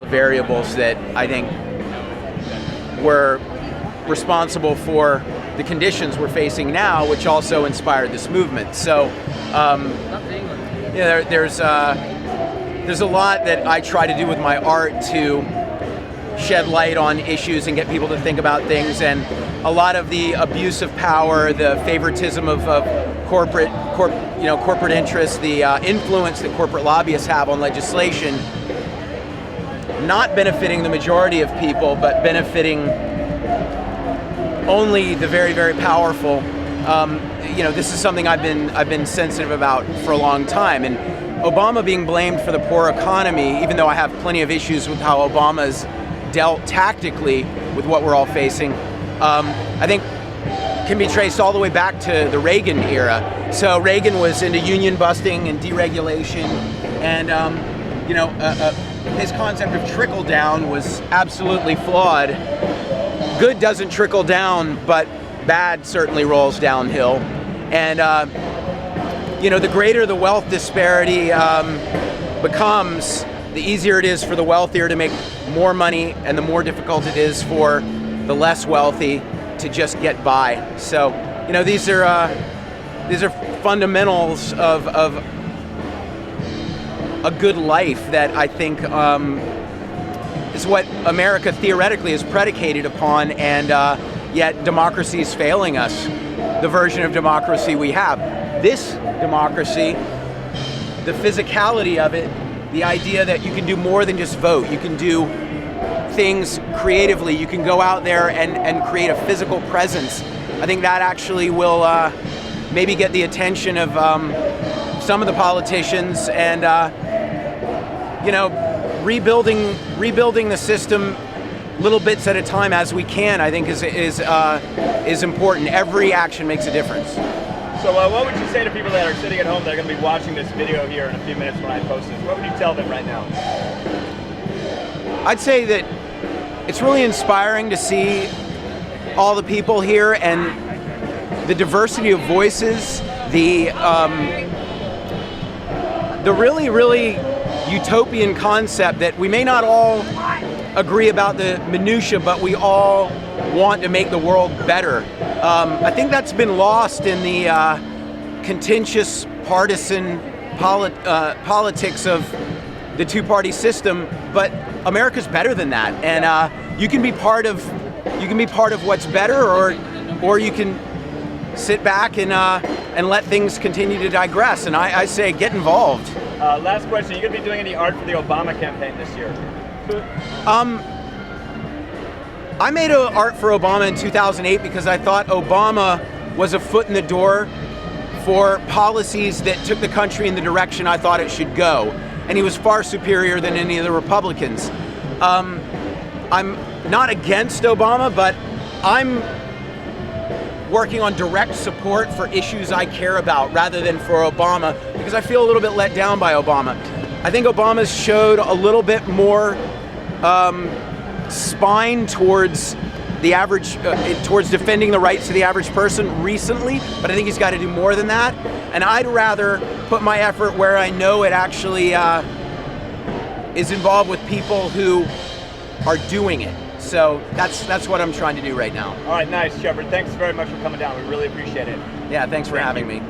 variables that I think were responsible for the conditions we're facing now, which also inspired this movement. So, there's a lot that I try to do with my art to shed light on issues and get people to think about things, and a lot of the abuse of power, the favoritism of corporate interests, the influence that corporate lobbyists have on legislation, not benefiting the majority of people, but benefiting only the very, very powerful. This is something I've been sensitive about for a long time, and Obama being blamed for the poor economy, even though I have plenty of issues with how Obama's dealt tactically with what we're all facing, I think can be traced all the way back to the Reagan era. So Reagan was into union busting and deregulation, and his concept of trickle down was absolutely flawed. Good doesn't trickle down, but bad certainly rolls downhill. And the greater the wealth disparity becomes, the easier it is for the wealthier to make more money, and the more difficult it is for the less wealthy to just get by. So, these are fundamentals of a good life that I think is what America theoretically is predicated upon, and yet democracy is failing us, the version of democracy we have. This democracy, the physicality of it, the idea that you can do more than just vote, you can do things creatively, you can go out there and create a physical presence. I think that actually will maybe get the attention of some of the politicians, and rebuilding the system little bits at a time as we can, I think is important. Every action makes a difference. So what would you say to people that are sitting at home that are going to be watching this video here in a few minutes when I post this? What would you tell them right now? I'd say that it's really inspiring to see all the people here and the diversity of voices, the really, really utopian concept that we may not all agree about the minutia, but we all want to make the world better. I think that's been lost in the contentious, partisan politics of the two-party system. But America's better than that, and you can be part of what's better, or you can sit back and let things continue to digress. And I say get involved. Last question: are you going to be doing any art for the Obama campaign this year? I made art for Obama in 2008 because I thought Obama was a foot in the door for policies that took the country in the direction I thought it should go. And he was far superior than any of the Republicans. I'm not against Obama, but I'm working on direct support for issues I care about rather than for Obama, because I feel a little bit let down by Obama. I think Obama's showed a little bit more spine towards the average, towards defending the rights of the average person recently, but I think he's got to do more than that. And I'd rather put my effort where I know it actually is involved with people who are doing it. So that's what I'm trying to do right now. All right, nice, Shepard. Thanks very much for coming down. We really appreciate it. Yeah, thanks for having me.